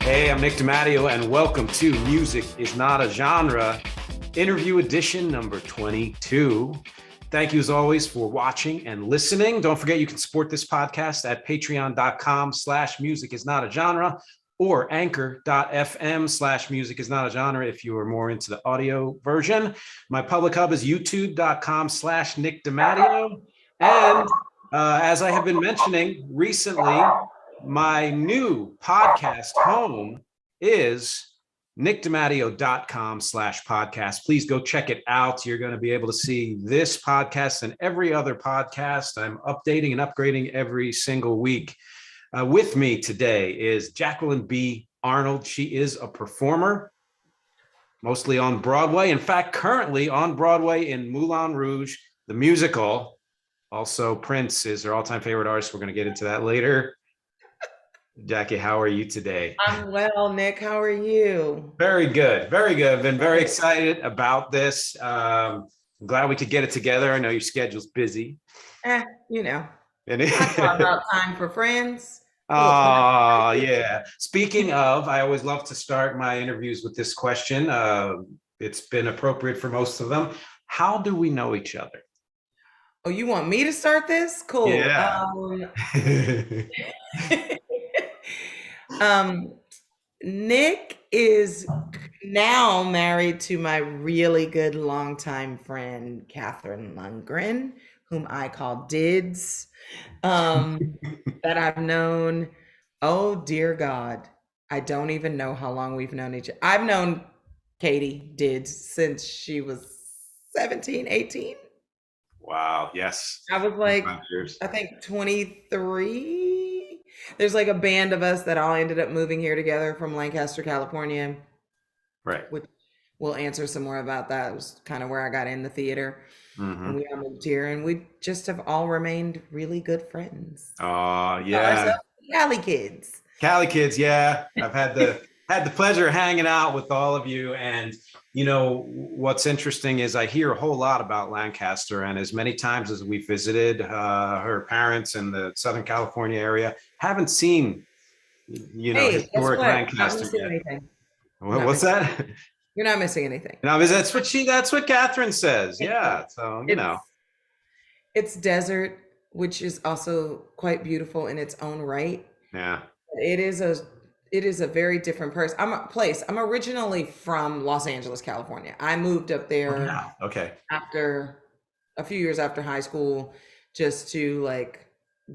Hey, I'm Nick DiMatteo, and welcome to Music is Not a Genre, interview edition number 22. Thank you, as always, for watching and listening. Don't forget you can support this podcast at patreon.com/musicisnotagenre or anchor.fm/musicisnotagenre if you are more into the audio version. My public hub is youtube.com/Nick DiMatteo. And as I have been mentioning recently, my new podcast home is nickdimatteo.com/podcast. Please go check it out. You're going to be able to see this podcast and every other podcast. I'm updating and upgrading every single week. With me today is Jacqueline B Arnold. She is a performer, mostly on Broadway. In fact, currently on Broadway in Moulin Rouge, the musical. Also, Prince is her all-time favorite artist. We're going to get into that later. Jackie, how are you today? I'm well, Nick. How are you? Very good. Very good. I've been very excited about this. I'm glad we could get it together. I know your schedule's busy. You know, And I thought about time for friends. Oh, yeah. Speaking of, I always love to start my interviews with this question. It's been appropriate for most of them. How do we know each other? Oh, you want me to start this? Cool. Yeah. Nick is now married to my really good longtime friend, Catherine Lundgren, whom I call Dids, that I've known. Oh, dear God. I don't even know how long we've known each other. I've known Katie Dids since she was 17, 18. Wow. Yes. I was like, I think 23. There's like a band of us that all ended up moving here together from Lancaster, California. Right. Which we'll answer some more about that. It was kind of where I got in the theater. Mm-hmm. And we all moved here, and we just have all remained really good friends. Oh, yeah. Cali kids. Cali kids, yeah. I've had the pleasure of hanging out with all of you. And you know, what's interesting is I hear a whole lot about Lancaster, and as many times as we visited her parents in the Southern California area, haven't seen, historic Lancaster yet. What's that? You're not missing anything. No, that's what Catherine says. Yeah. So, it's desert, which is also quite beautiful in its own right. Yeah. It is a very different place. I'm originally from Los Angeles, California. I moved up there after a few years after high school, just to like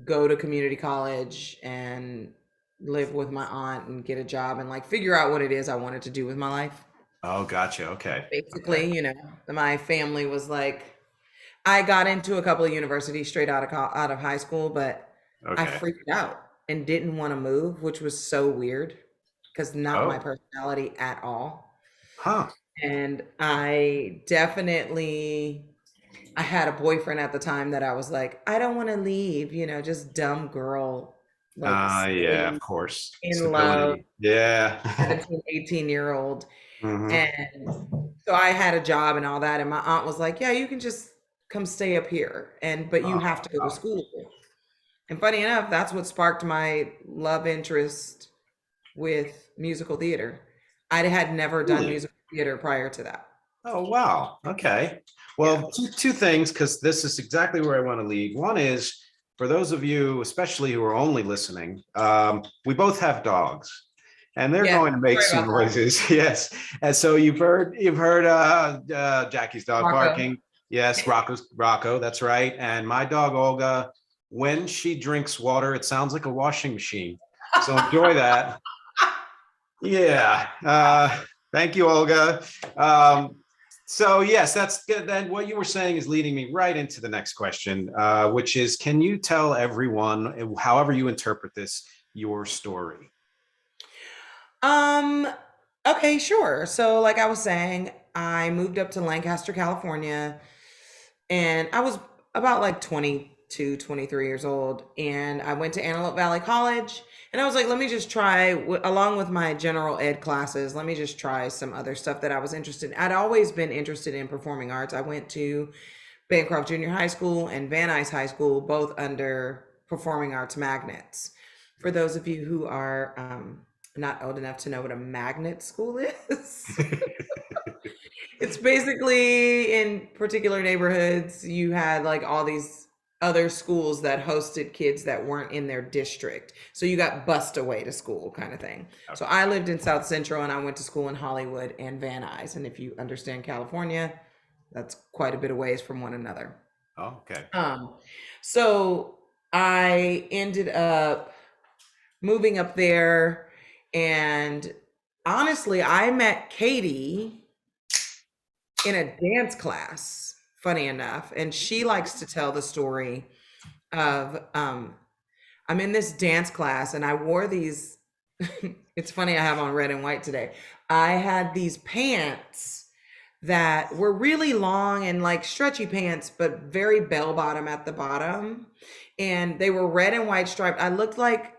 go to community college and live with my aunt and get a job and like figure out what it is I wanted to do with my life. Oh, gotcha. Okay. Basically, my family was like, I got into a couple of universities straight out of high school, but I freaked out and didn't want to move, which was so weird because not my personality at all. Huh. And I had a boyfriend at the time that I was like, I don't want to leave, just dumb girl. Yeah, of course. In love. Yeah. 17, 18-year-old. Mm-hmm. And so I had a job and all that. And my aunt was like, yeah, you can just come stay up here. But you have to go to school. And funny enough, that's what sparked my love interest with musical theater. I had never done musical theater prior to that. Oh, wow. Okay. Well, two things, because this is exactly where I want to lead. One is, for those of you, especially who are only listening, we both have dogs, and they're going to make some noises. Yes. And so you've heard Jackie's dog barking. Yes, Rocco. That's right. And my dog, Olga, when she drinks water, it sounds like a washing machine. So enjoy that. Yeah. Thank you, Olga. So yes, that's good. Then what you were saying is leading me right into the next question, which is, can you tell everyone, however you interpret this, your story? Okay, sure. So like I was saying, I moved up to Lancaster, California, and I was about like 22, 23 years old. And I went to Antelope Valley College, and I was like, let me just try, along with my general ed classes, let me just try some other stuff that I was interested in. I'd always been interested in performing arts. I went to Bancroft Junior High School and Van Nuys High School, both under performing arts magnets. For those of you who are not old enough to know what a magnet school is. It's basically in particular neighborhoods, you had like all these other schools that hosted kids that weren't in their district. So you got bussed away to school kind of thing. So Okay. I lived in South Central and I went to school in Hollywood and Van Nuys. And if you understand California, that's quite a bit of ways from one another. Oh, okay. Um, so I ended up moving up there, and honestly, I met Katie in a dance class, funny enough, and she likes to tell the story of I'm in this dance class and I wore these it's funny I have on red and white today. I had these pants that were really long and like stretchy pants, but very bell bottom at the bottom. And they were red and white striped. I looked like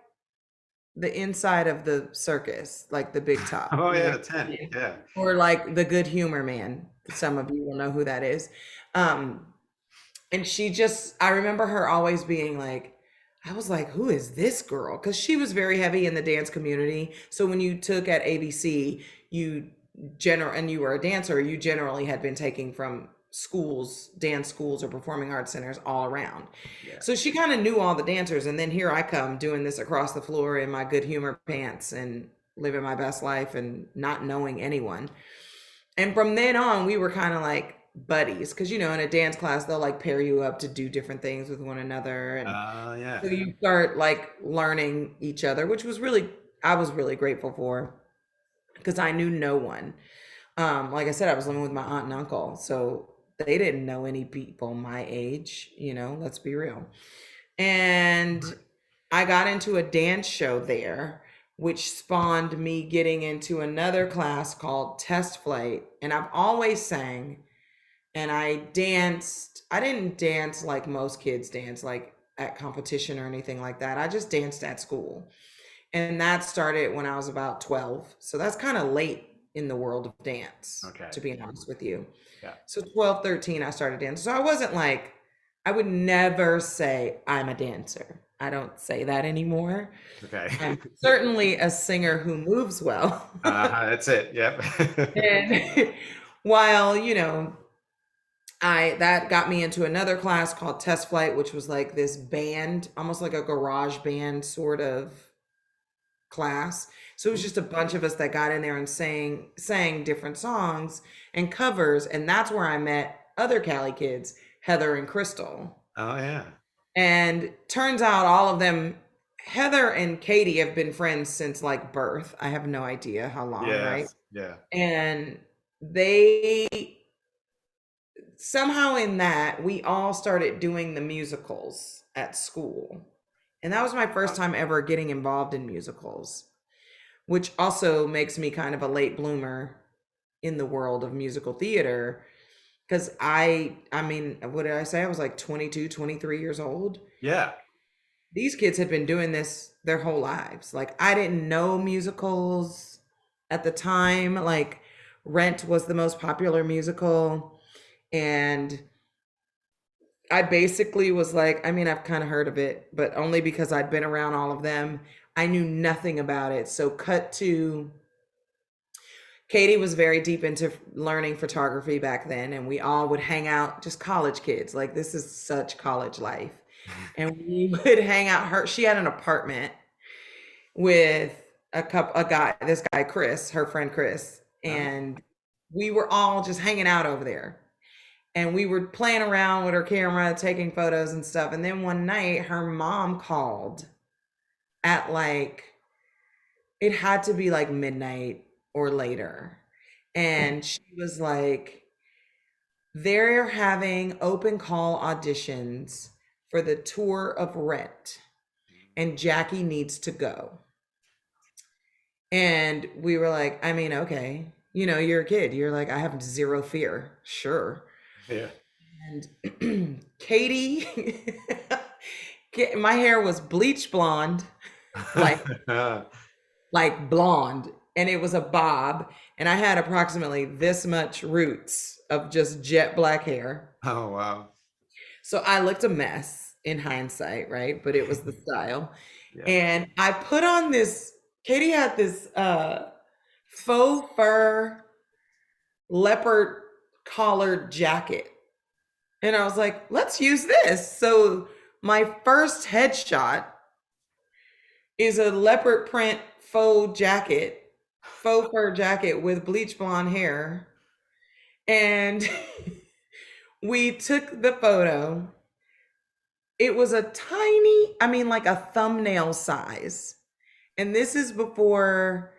the inside of the circus, like the big top, Oh you yeah, know, the tent. Yeah. or like the Good Humor Man. Some of you will know who that is. Um, and she just, I remember her always being like, I was like, who is this girl? Because she was very heavy in the dance community. So when you took at ABC, and you were a dancer, you generally had been taking from schools, dance schools or performing arts centers all around. Yeah. So she kind of knew all the dancers. And then here I come doing this across the floor in my Good Humor pants and living my best life and not knowing anyone. And from then on, we were kind of like buddies because, you know, in a dance class, they'll like pair you up to do different things with one another. And Yeah. so you start like learning each other, which was really, I was really grateful for because I knew no one. Like I said, I was living with my aunt and uncle. So they didn't know any people my age, you know, let's be real. And I got into a dance show there, which spawned me getting into another class called Test Flight. And I've always sang and I danced. I didn't dance like most kids dance, like at competition or anything like that. I just danced at school. And that started when I was about 12. So that's kind of late in the world of dance, Okay. to be honest with you. Yeah. So 12, 13, I started dancing. So I wasn't like, I would never say I'm a dancer. I don't say that anymore. Okay. I'm certainly a singer who moves well. That's it. Yep. And while, you know, that got me into another class called Test Flight, which was like this band, almost like a garage band sort of class. So it was just a bunch of us that got in there and sang different songs and covers. And that's where I met other Cali kids, Heather and Crystal. Oh yeah. And turns out all of them, Heather and Katie, have been friends since like birth. I have no idea how long, right? Yes. Yeah. And they somehow in that we all started doing the musicals at school. And that was my first time ever getting involved in musicals, which also makes me kind of a late bloomer in the world of musical theater. Because I mean, what did I say? I was like 22, 23 years old. Yeah. These kids had been doing this their whole lives. Like, I didn't know musicals at the time. Like, Rent was the most popular musical. And I basically was like, I mean, I've kind of heard of it, but only because I'd been around all of them. I knew nothing about it. So, cut to Katie was very deep into learning photography back then, and we all would hang out, just college kids. Like, this is such college life. And we would hang out. She had an apartment with this guy, Chris, her friend Chris, and we were all just hanging out over there. And we were playing around with her camera, taking photos and stuff. And then one night, her mom called at like, it had to be like midnight or later. And she was like, they're having open call auditions for the tour of Rent, and Jackie needs to go. And we were like, I mean, okay, you know, you're a kid. You're like, I have zero fear. Sure. Yeah. And Katie, my hair was bleach blonde, like like blonde, and it was a bob, and I had approximately this much roots of just jet black hair. Oh wow. So I looked a mess in hindsight, right? But it was the style. Yeah. And I put on this Katie had this faux fur leopard collared jacket. And I was like, let's use this. So my first headshot is a leopard print faux fur jacket with bleach blonde hair. And we took the photo. It was a tiny, I mean, like a thumbnail size. And this is before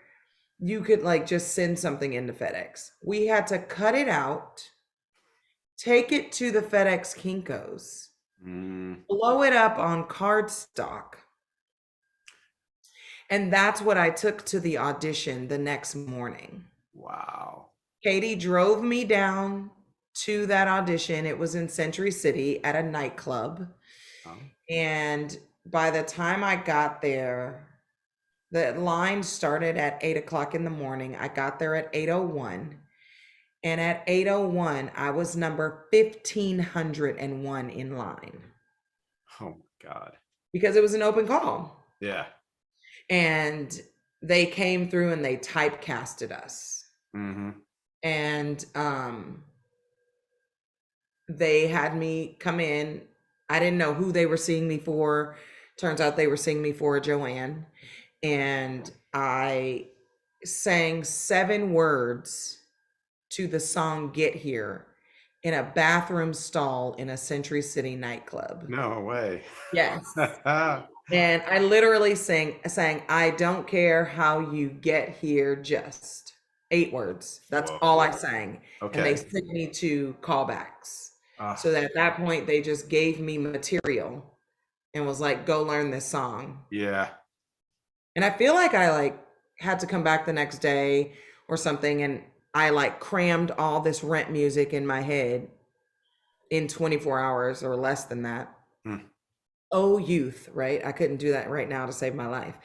you could like just send something into FedEx. We had to cut it out, take it to the FedEx Kinkos, blow it up on cardstock. And that's what I took to the audition the next morning. Wow. Katie drove me down to that audition. It was in Century City at a nightclub. Oh. And by the time I got there, the line started at 8 o'clock in the morning. I got there at 8:01. And at 8:01, I was number 1501 in line. Oh my God. Because it was an open call. Yeah. And they came through and they typecasted us. And they had me come in. I didn't know who they were seeing me for. Turns out they were seeing me for Joanne. And I sang 7 words to the song Get Here in a bathroom stall in a Century City nightclub. No way. Yes. And I literally sang, I don't care how you get here, just 8 words. That's all I sang. Okay. And they sent me to callbacks. So that at that point, they just gave me material and was like, go learn this song. Yeah. And I feel like I like had to come back the next day or something. And I like crammed all this Rent music in my head in 24 hours or less than that. Oh, youth, right? I couldn't do that right now to save my life.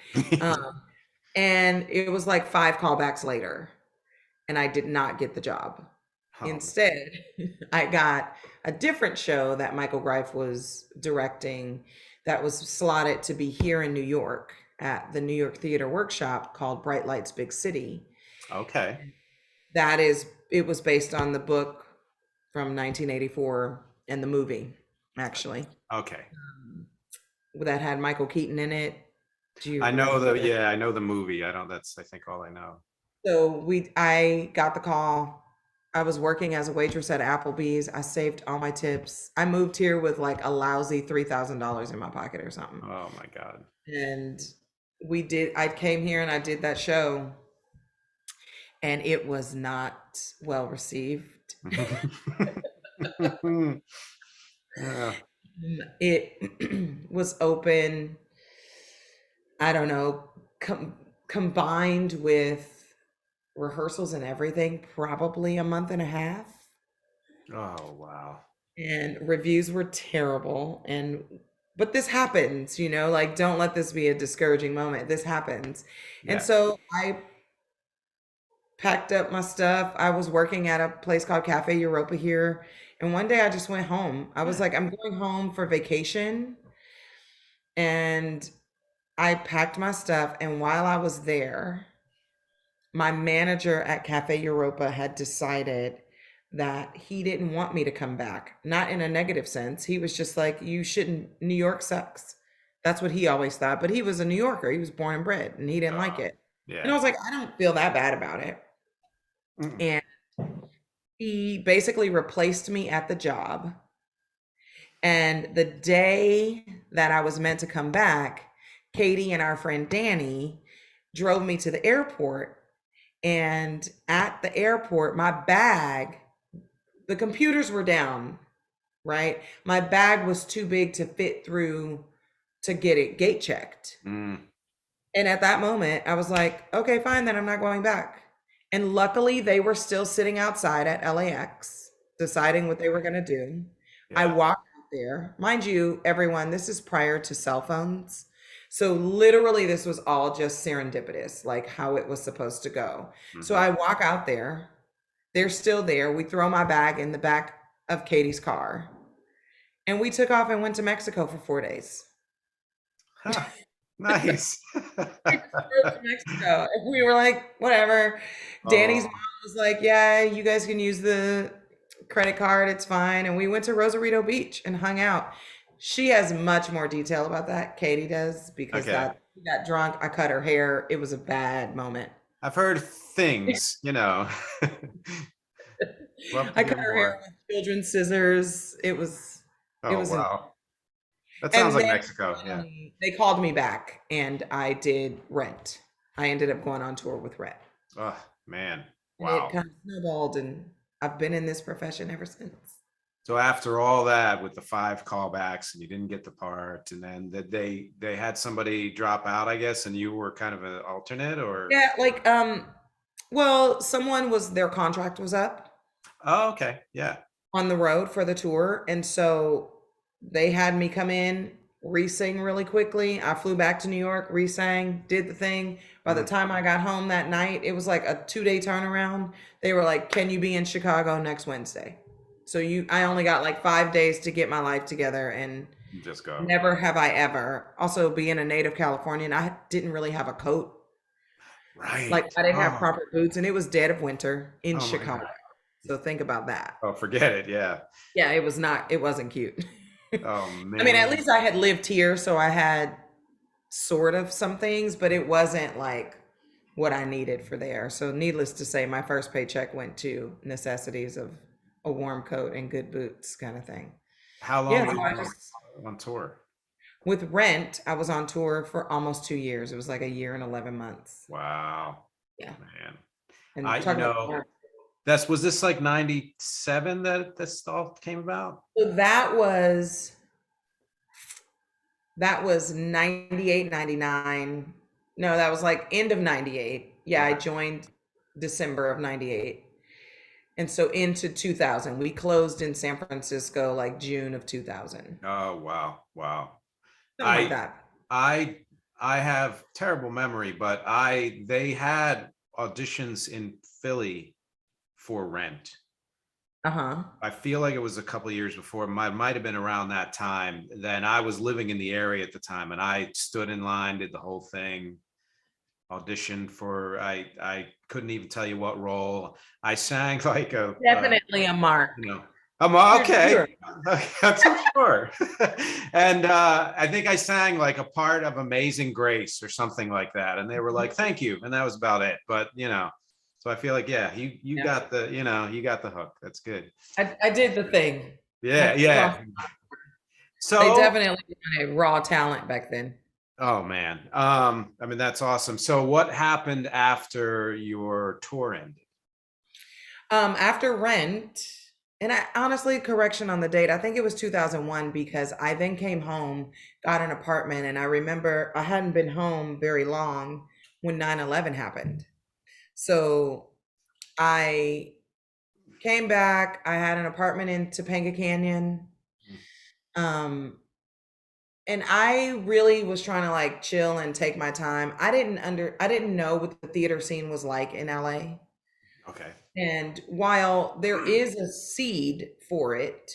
And it was like 5 callbacks later, and I did not get the job. Instead, I got a different show that Michael Greif was directing that was slotted to be here in New York at the New York Theater Workshop called Bright Lights, Big City. Okay. It was based on the book from 1984 and the movie, actually. Okay. That had Michael Keaton in it. I know the movie. That's I think all I know. So I got the call. I was working as a waitress at Applebee's. I saved all my tips. I moved here with like a lousy $3,000 in my pocket or something. Oh my God. And I came here and I did that show, and it was not well received. Yeah. It was open, I don't know, combined with rehearsals and everything, probably a month and a half. Oh, wow. And reviews were terrible. But this happens, like, don't let this be a discouraging moment. This happens. Yeah. And so I packed up my stuff. I was working at a place called Cafe Europa here. And one day I just went home. I was like, I'm going home for vacation. And I packed my stuff. And while I was there, my manager at Cafe Europa had decided that he didn't want me to come back. Not in a negative sense. He was just like, New York sucks. That's what he always thought. But he was a New Yorker. He was born and bred, and he didn't like it. Yeah. And I was like, I don't feel that bad about it. And he basically replaced me at the job. And the day that I was meant to come back, Katie and our friend Danny drove me to the airport. And at the airport, my bag, the computers were down, right? My bag was too big to fit through to get it gate checked. And at that moment, I was like, okay, fine, then I'm not going back. And luckily, they were still sitting outside at LAX, deciding what they were going to do. Yeah. I walked out there. Mind you, everyone, this is prior to cell phones. So literally, this was all just serendipitous, like how it was supposed to go. So I walk out there. They're still there. We throw my bag in the back of Katie's car. And we took off and went to Mexico for 4 days. Huh. Nice. We just drove to Mexico. And we were like, whatever. Danny's mom Oh, was like, yeah, you guys can use the credit card. It's fine. And we went to Rosarito Beach and hung out. She has much more detail about that. Katie does, because okay. that we got drunk. I cut her hair. It was a bad moment. I've heard things, Love to I hear cut her hair more. with children's scissors. It Oh, was intense. wow. That sounds And like then Mexico. Yeah. finally, they called me back and I did Rent. I ended up going on tour with Rent. Oh, man. And it Wow. kind of snowballed, and I've been in this profession ever since. So after all that with the 5 callbacks and you didn't get the part, and then they had somebody drop out, I guess, and you were kind of an alternate or Yeah, like well, someone was their contract was up oh, okay. Yeah. on the road for the tour, and so they had me come in, re-sing really quickly. I flew back to New York, re-sang, did the thing. By the Mhm. time I got home that night, it was like a 2-day turnaround. They were like, "Can you be in Chicago next Wednesday?" So I only got like 5 days to get my life together, and Just go. never have I ever. Also, being a native Californian, I didn't really have a coat. Like, Right. I didn't have Oh, proper boots, and it was dead of winter in oh my Chicago. God. So think about that. Oh, forget it. Yeah. Yeah, it wasn't cute. Oh I mean, at man. least I had lived here, so I had sort of some things, but it wasn't like what I needed for there. So needless to say, my first paycheck went to necessities of a warm coat and good boots kind of thing. How long Yeah, were so I you just on tour? with Rent, I was on tour for almost 2 years. It was like a year and 11 months. Wow, Yeah. man. And I, talk about that's was this like 97 that this all came about? so that was 98, 99. No, that was like end of 98. Yeah, I Okay. joined December of 98. And so into 2000, we closed in San Francisco like June of 2000. Oh, wow. Wow. Something like I that. I I have terrible memory, but I they had auditions in Philly for Rent. Uh-huh. I feel like it was a couple of years before, might have been around that time. Then I was living in the area at the time, and I stood in line, did the whole thing, auditioned for. I couldn't even tell you what role. I sang like Definitely a mark. you know, I'm You're okay. I'm so sure. And I think I sang like a part of Amazing Grace or something like that, and they were like, "Thank you," and that was about it. But so I feel like yeah, you yeah. got the you got the hook. That's good. I did the thing. Yeah, I yeah. crossed. They So, definitely wanted raw talent back then. oh man, I mean that's awesome. So, what happened after your tour ended? After Rent, and I honestly, correction on the date, I think it was 2001, because I then came home, got an apartment, and I remember I hadn't been home very long when 9/11 happened. So I came back, I had an apartment in Topanga Canyon. Um, and I really was trying to like chill and take my time. I didn't know what the theater scene was like in LA. Okay. And while there is a seed for it,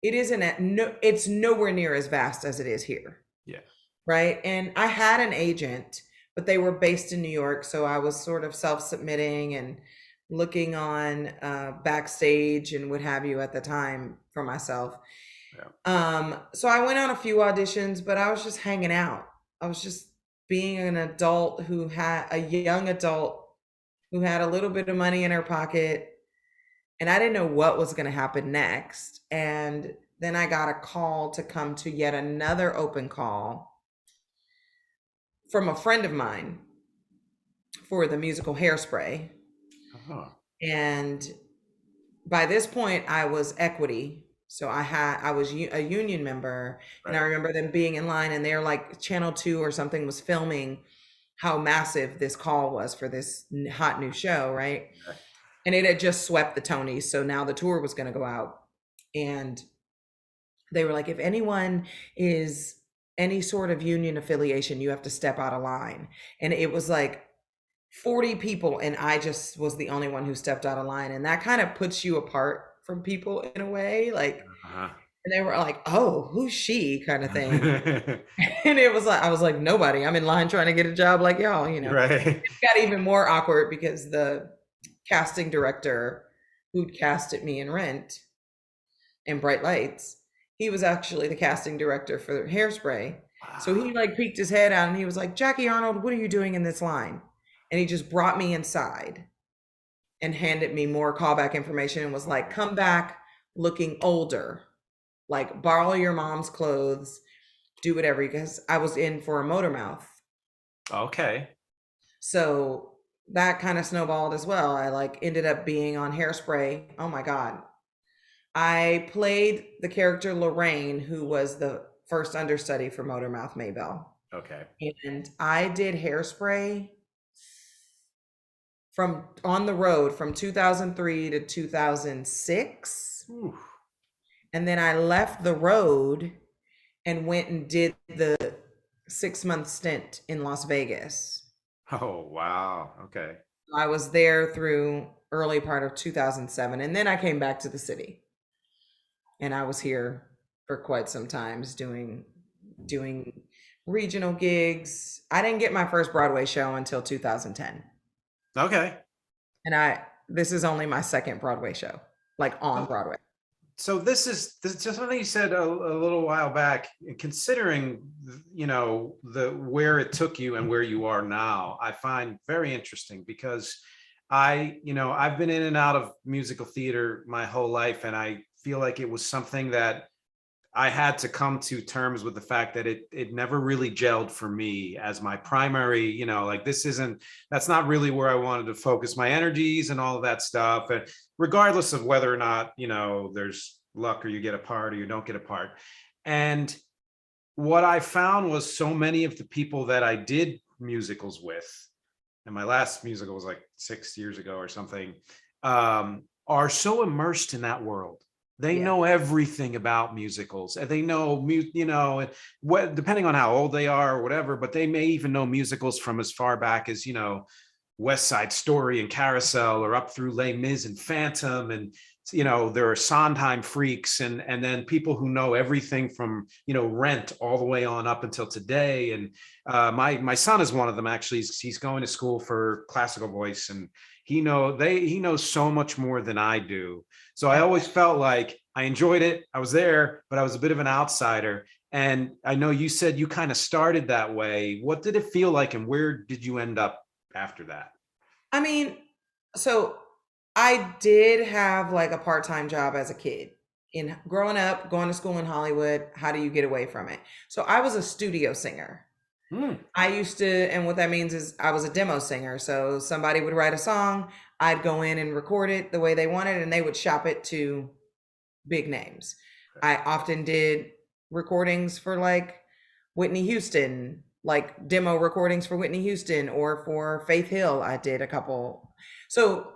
it isn't at no it's nowhere near as vast as it is here. Yeah. Right. And I had an agent, but they were based in New York. So I was sort of self-submitting and looking on backstage and what have you at the time for myself. Yeah. So I went on a few auditions, but I was just hanging out. I was just being an adult who had a young adult who had a little bit of money in her pocket, and I didn't know what was going to happen next. And then I got a call to come to yet another open call from a friend of mine for the musical Hairspray. Oh, And by this point I was equity. So I was a union member, and I right. remember them being in line, and they're like Channel 2 or something was filming how massive this call was for this hot new show, right? Yeah. And it had just swept the Tonys, so now the tour was going to go out. And they were like, if anyone is any sort of union affiliation, you have to step out of line. And it was like 40 people, and I just was the only one who stepped out of line. And that kind of puts you apart from people in a way. Like, Uh-huh. And they were like, "Oh, who's she?" kind of thing. And it was like, I was like, "Nobody. I'm in line trying to get a job like y'all, you know." Right. It got even more awkward because the casting director who'd casted me in Rent and Bright Lights, he was actually the casting director for Hairspray. So he Wow. like peeked his head out and he was like, "Jackie Arnold, what are you doing in this line?" And he just brought me inside and handed me more callback information and was like, "Come back looking older, like borrow your mom's clothes, do whatever," because I was in for a motor mouth. Okay. So that kind of snowballed as well. I like ended up being on Hairspray. Oh my God. I played the character Lorraine, who was the first understudy for Motormouth Maybell. Okay. And I did Hairspray from on the road from 2003 to 2006. Ooh. And then I left the road and went and did the 6 month stint in Las Vegas. Oh, wow. Okay. I was there through early part of 2007. And then I came back to the city. And I was here for quite some times doing regional gigs. I didn't get my first Broadway show until 2010. Okay. And this is only my second Broadway show, like on Oh, Broadway. so this is just something you said a little while back. Considering, the where it took you and where you are now, I find very interesting because I've been in and out of musical theater my whole life, and I feel like it was something that I had to come to terms with the fact that it never really gelled for me as my primary, like that's not really where I wanted to focus my energies and all of that stuff. And regardless of whether or not, there's luck or you get a part or you don't get a part. And what I found was so many of the people that I did musicals with, and my last musical was like 6 years ago or something, are so immersed in that world. They Yeah. know everything about musicals, and they know, and what, depending on how old they are or whatever, but they may even know musicals from as far back as, West Side Story and Carousel, or up through Les Mis and Phantom. And, there are Sondheim freaks, and then people who know everything from, Rent all the way on up until today. And my son is one of them, actually. He's going to school for classical voice, and he knows so much more than I do. So I always felt like I enjoyed it. I was there, but I was a bit of an outsider. And I know you said you kind of started that way. What did it feel like, and where did you end up after that? I mean, so I did have like a part-time job as a kid. In growing up, going to school in Hollywood, how do you get away from it? So I was a studio singer. Hmm. I used to, and what that means is I was a demo singer. So somebody would write a song, I'd go in and record it the way they wanted, and they would shop it to big names. I often did recordings for like Whitney Houston, like demo recordings for Whitney Houston, or for Faith Hill. I did a couple. So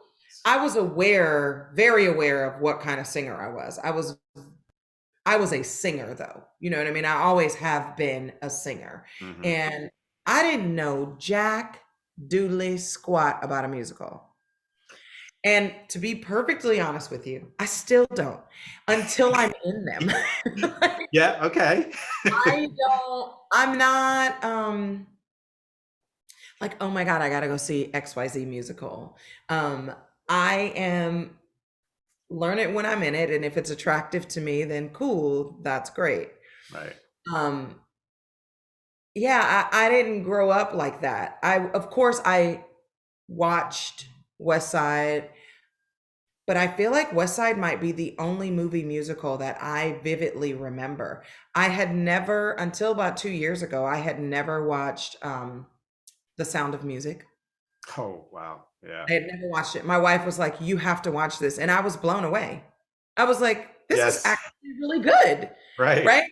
I was aware, very aware of what kind of singer I was. I was a singer though. You know what I mean? I always have been a singer. Mm-hmm. And I didn't know jack doodly squat about a musical. And to be perfectly honest with you, I still don't until I'm in them. Like, Yeah. Okay. I'm not like, oh my God, I gotta go see XYZ musical. I am learn it when I'm in it, and if it's attractive to me, then cool, that's great. Right. Um, yeah, I didn't grow up like that. Of course, I watched West Side, but I feel like West Side might be the only movie musical that I vividly remember. I had never, until about 2 years ago, I had never watched The Sound of Music. Oh, wow. Yeah. I had never watched it. My wife was like, "You have to watch this." And I was blown away. I was like, "This is Yes. actually really good." Right. Right?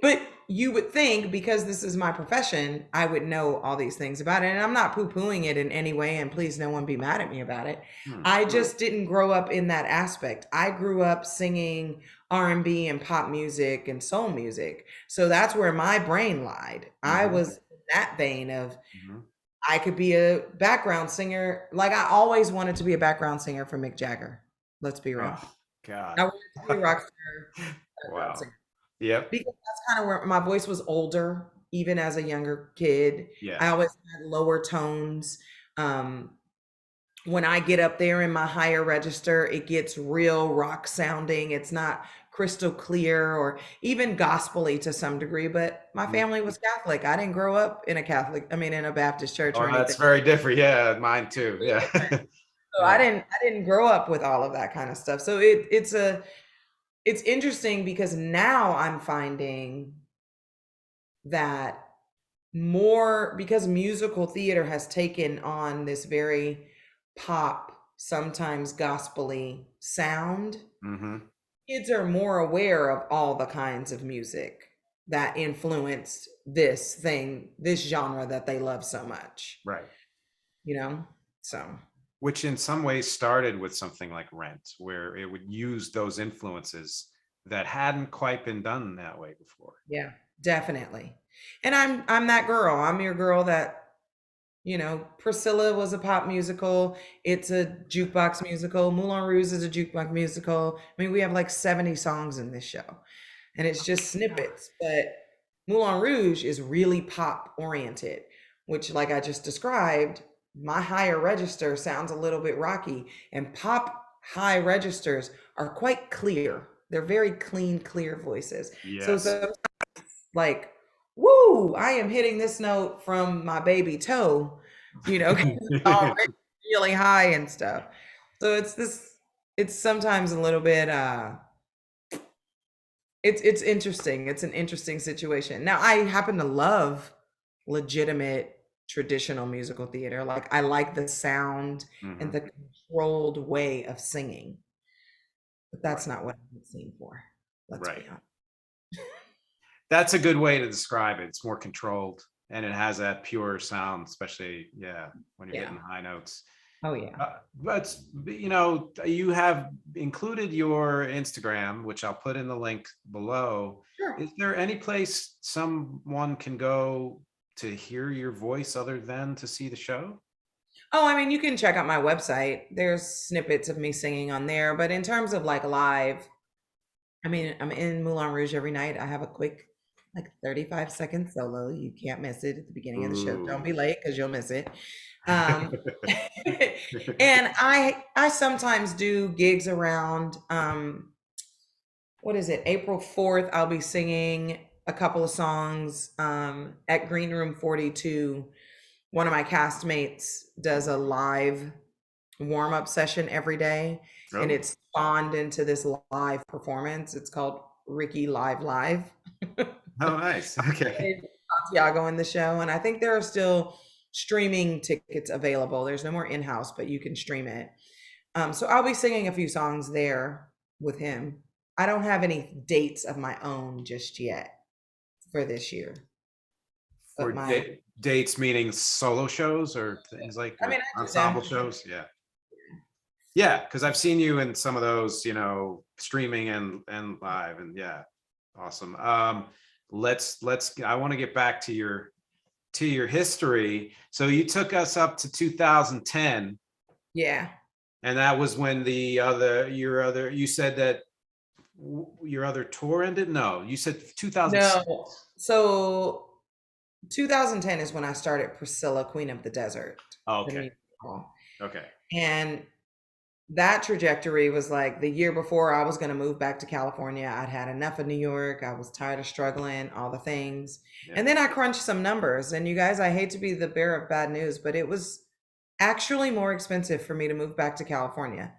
But you would think because this is my profession, I would know all these things about it. And I'm not poo-pooing it in any way, and please no one be mad at me about it. Hmm. I just didn't grow up in that aspect. I grew up singing R&B and pop music and soul music. So that's where my brain lied. I Mm-hmm. was in that vein of Mm-hmm. I could be a background singer. Like I always wanted to be a background singer for Mick Jagger. Let's be real. Oh, God. I wanted to be a rock star, not a Wow. singer. Yep. Because that's kind of where my voice was older, even as a younger kid. Yeah. I always had lower tones. Um, when I get up there in my higher register, it gets real rock sounding. It's not crystal clear or even gospely to some degree, but my Mm. family was Catholic. I didn't grow up in a in a Baptist church or Oh, anything. that's very different. Yeah, mine too. Yeah. So Yeah. I didn't grow up with all of that kind of stuff. So it's interesting because now I'm finding that more because musical theater has taken on this very pop, sometimes gospely sound. Hmm. Kids are more aware of all the kinds of music that influenced this genre that they love so much, Right. you know? So, Which in some ways started with something like Rent, where it would use those influences that hadn't quite been done that way before. yeah, definitely. And I'm that girl. I'm your girl that Priscilla was a pop musical. It's a jukebox musical. Moulin Rouge is a jukebox musical. I mean, we have like 70 songs in this show, and it's just snippets. But Moulin Rouge is really pop oriented, which, like I just described, my higher register sounds a little bit rocky, and pop high registers are quite clear. They're very clean, clear voices. So, Yes. so like, woo, I am hitting this note from my baby toe, 'cause it's already really high and stuff. So it's sometimes a little bit it's interesting. It's an interesting situation. Now I happen to love legitimate traditional musical theater. Like I like the sound and Hmm. the controlled way of singing. But that's Right. not what I'm singing for. Let's be Right. honest. That's a good way to describe it. It's more controlled and it has that pure sound, especially, yeah, when you're Yeah. hitting high notes. Oh yeah. But you have included your Instagram, which I'll put in the link below. Sure. Is there any place someone can go to hear your voice other than to see the show? Oh, I mean, you can check out my website. There's snippets of me singing on there. But in terms of like live, I mean, I'm in Moulin Rouge every night. I have a quick, like 35-second solo. You can't miss it at the beginning of the show. Don't Ooh. be late because you'll miss it. Um, and I sometimes do gigs around what is it, April 4th. I'll be singing a couple of songs at Green Room 42. One of my castmates does a live warm-up session every day, and Oh, it's spawned into this live performance. It's called Ricky Live Live. oh, nice. Okay. It's Santiago in the show, and I think there are still streaming tickets available. There's no more in-house, but you can stream it. So I'll be singing a few songs there with him. I don't have any dates of my own just yet for this year, For but dates, meaning solo shows or things like I mean, or I do ensemble them. shows? Yeah. Yeah, because I've seen you in some of those, streaming and live, and yeah, awesome. Let's. I want to get back to your history. So you took us up to 2010, Yeah. and that was when you said that your other tour ended. No, you said 2006. No. So 2010 is when I started Priscilla, Queen of the Desert, the Okay, musical. okay, And that trajectory was like the year before I was going to move back to California. I'd had enough of New York. I was tired of struggling, all the things. yeah. And then I crunched some numbers. And you guys, I hate to be the bearer of bad news, but it was actually more expensive for me to move back to California.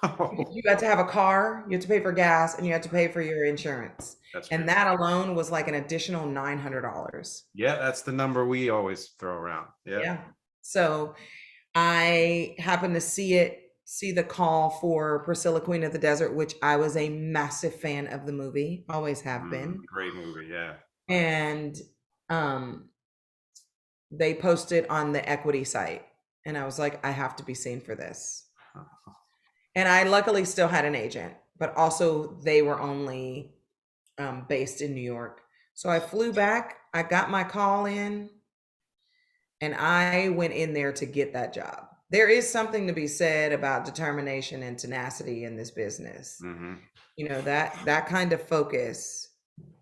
You had to have a car, you had to pay for gas, and you had to pay for your insurance. That's And crazy. that alone was like an additional $900. Yeah, that's the number we always throw around. Yeah. Yeah. So I happened to see the call for Priscilla, Queen of the Desert, which I was a massive fan of the movie, always have been. Great movie. Yeah. And um, they posted on the Equity site, and I was like, I have to be seen for this. And I luckily still had an agent, but also they were only based in New York. So I flew back, I got my call in, and I went in there to get that job. there is something to be said about determination and tenacity in this business. Mm-hmm. That kind of focus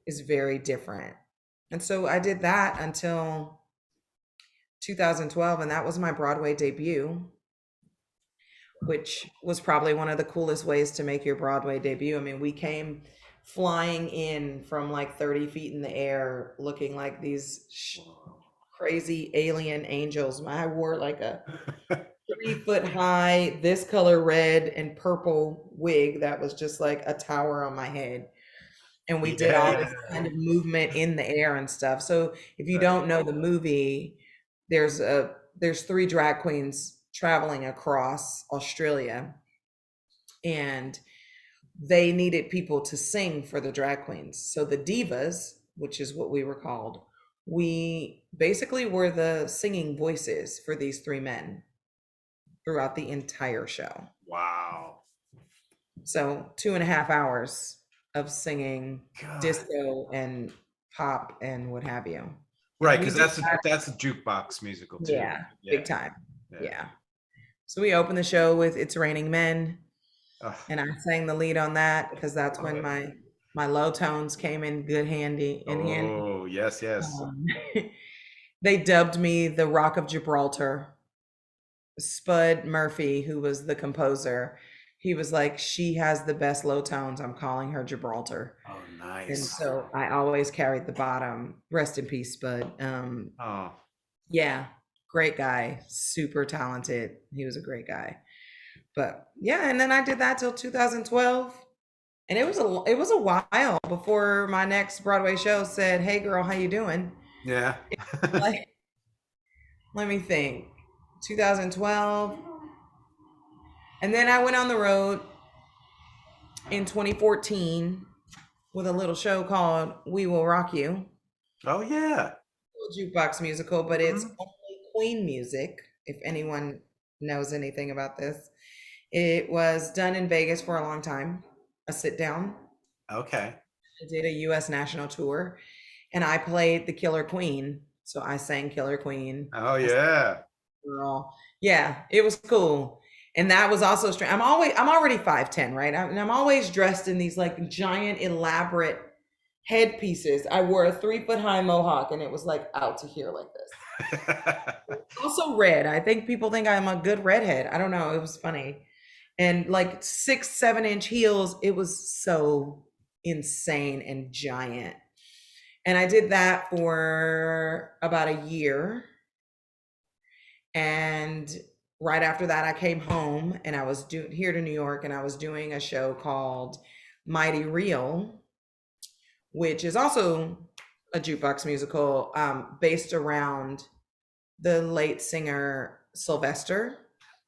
is very different. And so I did that until 2012, and that was my Broadway debut, which was probably one of the coolest ways to make your Broadway debut. I mean, we came flying in from like 30 feet in the air, looking like these crazy alien angels. I wore like a 3 foot high, this color red and purple wig that was just like a tower on my head. And we did all this Yeah. kind of movement in the air and stuff. So if you don't know the movie, there's 3 drag queens traveling across Australia, and they needed people to sing for the drag queens. So the divas, which is what we were called, we basically were the singing voices for these 3 men throughout the entire show. Wow. So 2.5 hours of singing God. disco and pop and what have you. Right, because that's a jukebox musical too. Yeah, big time. Yeah. Yeah. So we opened the show with "It's Raining Men," and I sang the lead on that because that's when my low tones came in good handy. Oh, yes, yes. They dubbed me the Rock of Gibraltar. Spud Murphy, who was the composer, he was like, "She has the best low tones. I'm calling her Gibraltar." Oh, And nice. so I always carried the bottom. Rest in peace, Spud. Oh, Yeah, great guy, super talented. He was a great guy. But yeah, and then I did that till 2012. And it was a while before my next Broadway show said, "Hey girl, how you doing?" yeah. Like, let me think. 2012. And then I went on the road in 2014 with a little show called "We Will Rock You." Oh, yeah. Jukebox musical, but it's Mhm. only Queen music, if anyone knows anything about this. It was done in Vegas for a long time, a sit down. Okay. I did a US national tour, and I played the Killer Queen. So I sang Killer Queen. Oh, yeah. Girl. Yeah, it was cool. And that was also strange. I'm already 5'10", right? And I'm always dressed in these like giant, elaborate headpieces. I wore a 3 foot high mohawk, and it was like out to here like this. Also red. I think people think I'm a good redhead. I don't know. It was funny. And like 6, 7 inch heels. It was so insane and giant. And I did that for about a year. And right after that, I came home and I was here to New York, and I was doing a show called Mighty Real, which is also a jukebox musical based around the late singer Sylvester.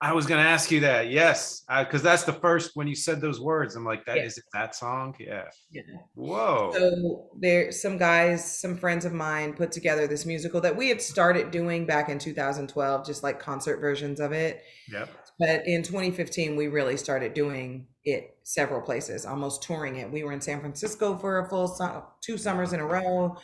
I was going to ask you that. Yes. Because that's the first, when you said those words, I'm like, Yeah. is it that song? Yeah. Yeah. Whoa. So there, some guys, some friends of mine put together this musical that we had started doing back in 2012, just like concert versions of it. Yep. But in 2015, we really started doing it several places, almost touring it. We were in San Francisco for a full 2 summers in a row.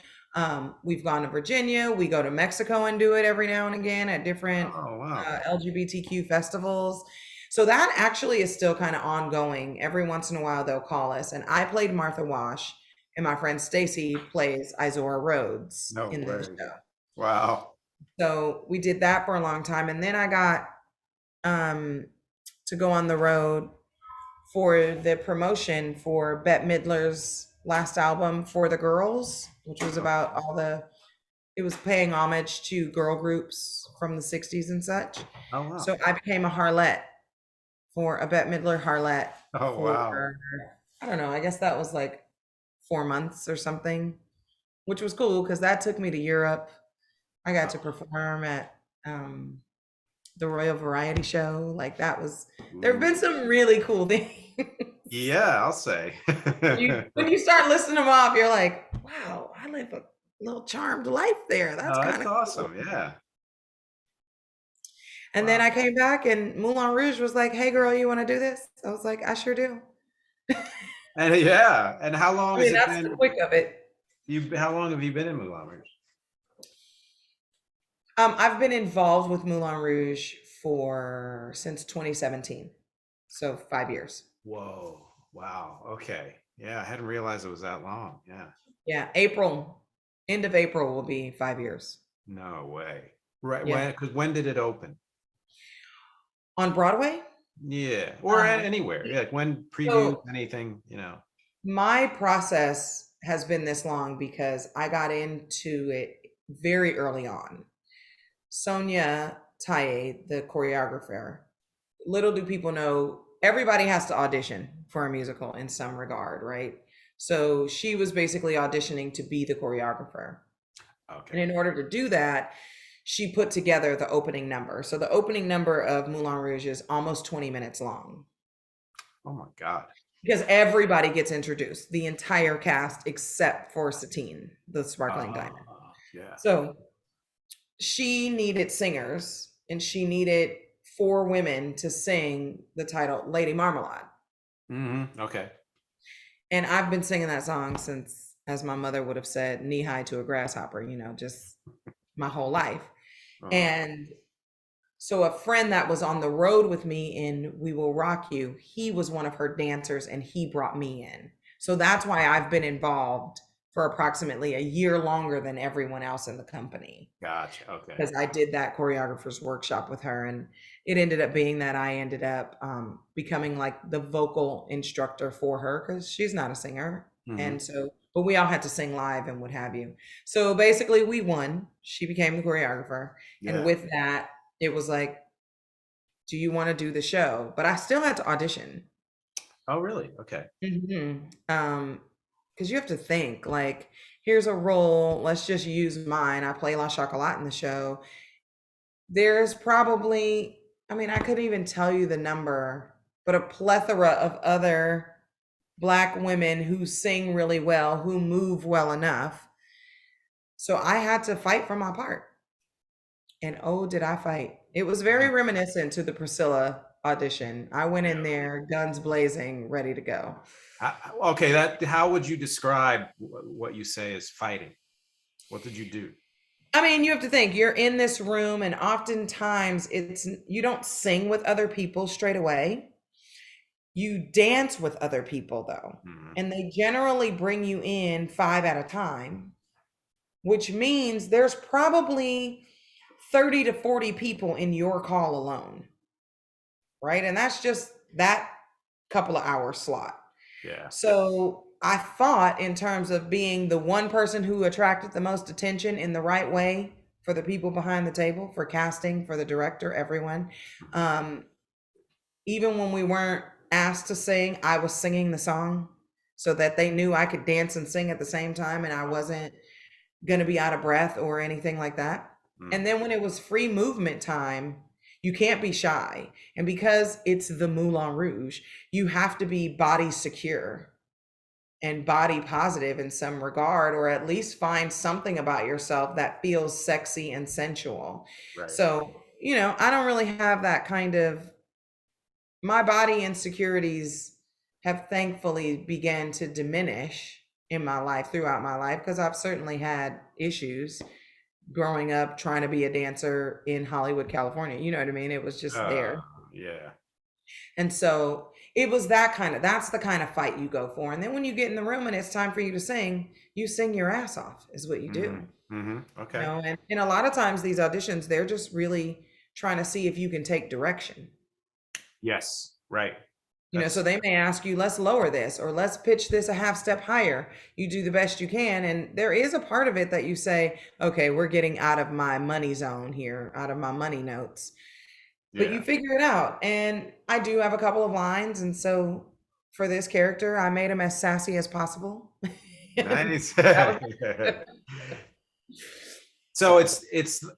We've gone to Virginia. We go to Mexico and do it every now and again at different Oh, wow. LGBTQ festivals. So that actually is still kind of ongoing. Every once in a while, they'll call us. And I played Martha Wash, and my friend Stacy plays Izora Rhodes No in way. the show. Wow. So we did that for a long time. And then I got to go on the road for the promotion for Bette Midler's last album, For the Girls, which was about it was paying homage to girl groups from the 60s and such. Oh, wow. So I became a harlot for a Bette Midler harlot. Oh, wow. I don't know, I guess that was like 4 months or something, which was cool because that took me to Europe. I got to perform at the Royal Variety Show. Like that was, there have been some really cool things. Yeah, I'll say. when you start listing them off, you're like, wow, I live a little charmed life there. That's Oh, kind that's of awesome. cool. Yeah. And then I came back, and Moulin Rouge was like, "Hey girl, you want to do this?" I was like, "I sure do." And yeah. And how long I has mean, it that's the been? quick of it. How long have you been in Moulin Rouge? I've been involved with Moulin Rouge since 2017. So 5 years. Whoa. Wow. Okay. Yeah, I hadn't realized it was that long. Yeah. Yeah, end of April will be 5 years. No way. Right. Yeah. Because when did it open? On Broadway? Yeah. Or Um, anywhere. Yeah. Like when previews, so anything, you know. my process has been this long because I got into it very early on. Sonia Taye, the choreographer, little do people know, everybody has to audition for a musical in some regard, right? So she was basically auditioning to be the choreographer. And Okay. in order to do that, she put together the opening number. So the opening number of Moulin Rouge is almost 20 minutes long Oh my God. because everybody gets introduced, the entire cast except for Satine, the sparkling diamond. Yeah. So she needed singers and she needed 4 women to sing the title Lady Marmalade. Okay. And I've been singing that song since, as my mother would have said, knee high to a grasshopper, just my whole life. Oh, And so a friend that was on the road with me in We Will Rock You, he was one of her dancers and he brought me in. So that's why I've been involved for approximately a year longer than everyone else in the company, gotcha. Okay. because I did that choreographer's workshop with her. And it ended up being that I ended up becoming like the vocal instructor for her because she's not a singer. Hmm. And so, but we all had to sing live and what have you. So basically, we won. She became the choreographer. And Yeah. with that, it was like, do you want to do the show? But I still had to audition. Oh, really? Okay. Because you have to think like, here's a role. Let's just use mine. I play La Chocolat in the show. There's probably, I mean, I couldn't even tell you the number, but a plethora of other Black women who sing really well, who move well enough. So I had to fight for my part. And oh, did I fight? It was very reminiscent to the Priscilla audition. I went in Yeah. there, guns blazing, ready to go. Okay. How would you describe what you say is fighting? What did you do? I mean, you have to think you're in this room, and oftentimes you don't sing with other people straight away. You dance with other people though, Hmm. and they generally bring you in 5 at a time, which means there's probably 30 to 40 people in your call alone, right? And that's just that couple of hours slot. Yeah. So I thought in terms of being the one person who attracted the most attention in the right way for the people behind the table, for casting, for the director, everyone. Um, Even when we weren't asked to sing, I was singing the song so that they knew I could dance and sing at the same time and I wasn't going to be out of breath or anything like that. And Mm. then when it was free movement time, you can't be shy. And because it's the Moulin Rouge, you have to be body secure and body positive in some regard, or at least find something about yourself that feels sexy and sensual. Right. So, I don't really have that kind of, my body insecurities have thankfully began to diminish in my life throughout my life because I've certainly had issues growing up trying to be a dancer in Hollywood, California. You know what I mean? It was just there. Yeah. And so that's the kind of fight you go for. And then when you get in the room and it's time for you to sing, you sing your ass off is what you Hmm. do. Okay. And a lot of times these auditions, they're just really trying to see if you can take direction. Yes. Right. So That's they may ask you, let's lower this or let's pitch this a half step higher. You do the best you can. And there is a part of it that you say, okay, we're getting out of my money zone here, out of my money notes. But you yeah. figure it out. And I do have a couple of lines. And so for this character, I made him as sassy as possible. And Nice. that was So so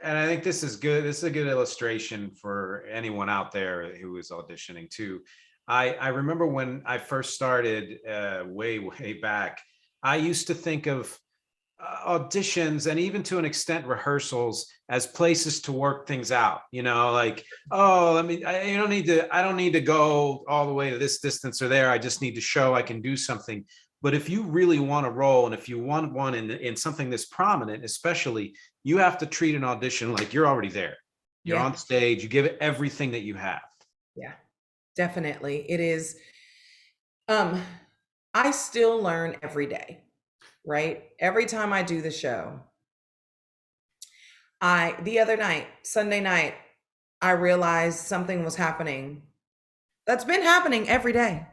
and I think this is good. This is a good illustration for anyone out there who is auditioning too. I remember when I first started way back, I used to think of auditions and even to an extent rehearsals as places to work things out, like, oh, I don't need to go all the way to this distance or there. I just need to show I can do something. But if you really want a role and if you want one in something this prominent, especially, you have to treat an audition like you're already there. You're Yeah. on stage, you give it everything that you have. Yeah, definitely. It is. I still learn every day, right? Every time I do the show, the other night, Sunday night, I realized something was happening that's been happening every day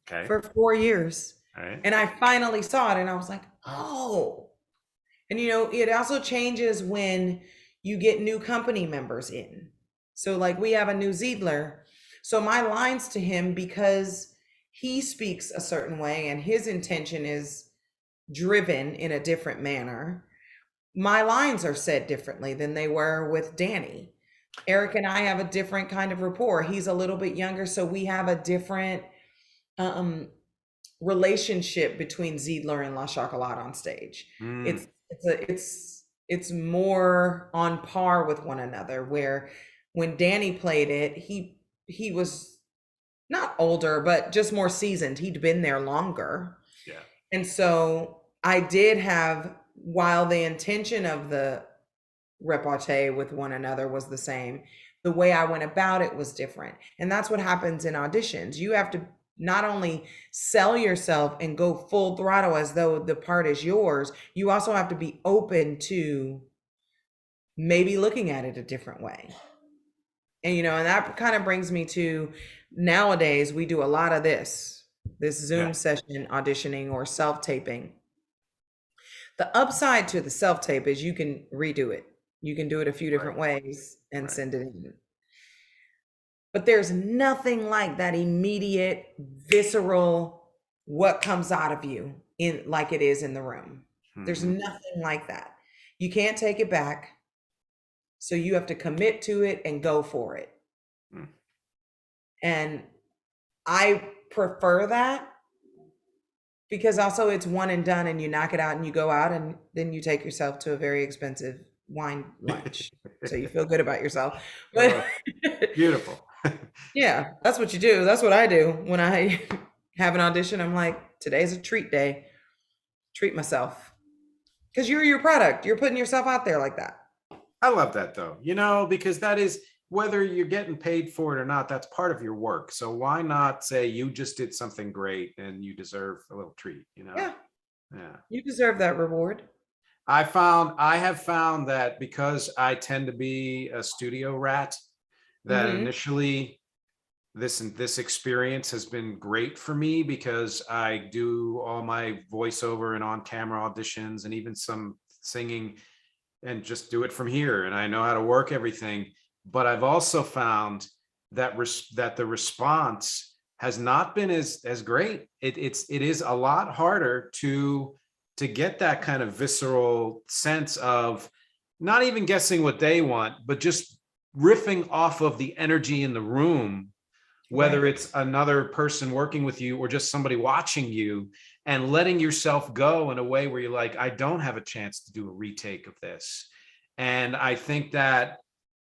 Okay. for 4 years. All right. And I finally saw it and I was like, oh. And it also changes when you get new company members in. So like we have a new Ziedler. So my lines to him, because he speaks a certain way and his intention is driven in a different manner, my lines are said differently than they were with Danny. Eric and I have a different kind of rapport. He's a little bit younger, so we have a different um relationship between Ziedler and La Chocolate on stage. Mm, It's more on par with one another, where when Danny played it, he was not older, but just more seasoned. He'd been there longer. yeah. And so I did have, while the intention of the repartee with one another was the same, the way I went about it was different. And that's what happens in auditions. You have to not only sell yourself and go full throttle as though the part is yours, you also have to be open to maybe looking at it a different way. And that kind of brings me to, nowadays we do a lot of this Zoom Yeah. session auditioning or self-taping. The upside to the self-tape is you can redo it. You can do it a few different ways and send it in. But there's nothing like that immediate, visceral, what comes out of you in like it is in the room. There's nothing like that. You can't take it back. So you have to commit to it and go for it. Mm. And I prefer that, because also it's one and done, and you knock it out and you go out and then you take yourself to a very expensive wine lunch. So you feel good about yourself. But Beautiful. yeah, that's what you do. That's what I do when I have an audition. I'm like, today's a treat day. Treat myself. Because you're your product. You're putting yourself out there like that. I love that though, because that is, whether you're getting paid for it or not, that's part of your work. So why not say you just did something great and you deserve a little treat, Yeah. Yeah. You deserve that reward. I have found that because I tend to be a studio rat, that initially this experience has been great for me, because I do all my voiceover and on-camera auditions and even some singing, and just do it from here, and I know how to work everything. But I've also found that that the response has not been as great. It is a lot harder to get that kind of visceral sense of not even guessing what they want, but just riffing off of the energy in the room, whether it's another person working with you or just somebody watching you, and letting yourself go in a way where you're like, I don't have a chance to do a retake of this. And I think that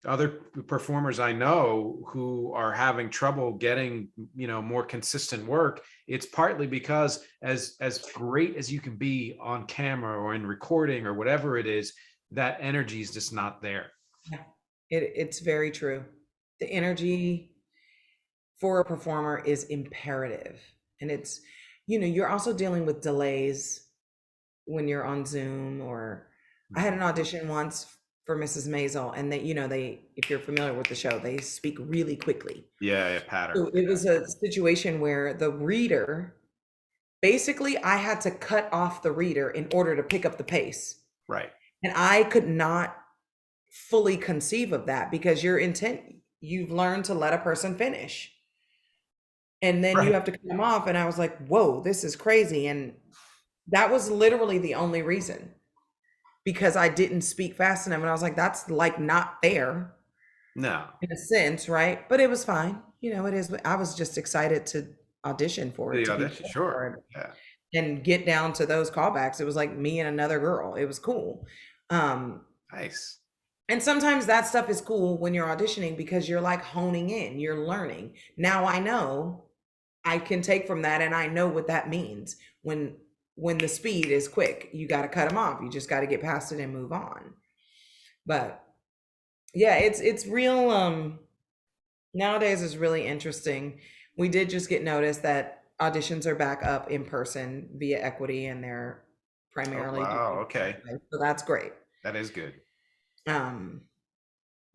other performers I know who are having trouble getting, more consistent work, it's partly because as great as you can be on camera or in recording or whatever it is, that energy is just not there. Yeah, it's very true. The energy for a performer is imperative. And it's, you're also dealing with delays when you're on Zoom. Or I had an audition once for Mrs. Maisel, and they, if you're familiar with the show, they speak really quickly. Yeah, pattern. So it was a situation where the reader, basically I had to cut off the reader in order to pick up the pace. Right. And I could not fully conceive of that, because you've learned to let a person finish. And then you have to cut them off. And I was like, whoa, this is crazy. And that was literally the only reason, because I didn't speak fast enough. And I was like, that's like not fair. No. In a sense, right? But it was fine. It is. I was just excited to audition for it. Sure. Yeah. And get down to those callbacks. It was like me and another girl. It was cool. Nice. And sometimes that stuff is cool when you're auditioning, because you're like honing in, you're learning. Now I know I can take from that, and I know what that means. When the speed is quick, you got to cut them off. You just got to get past it and move on. But Yeah, it's real. Nowadays is really interesting. We did just get notice that auditions are back up in person via Equity, and they're Oh, primarily wow. doing Okay. Broadway. So that's great. That is good. Um,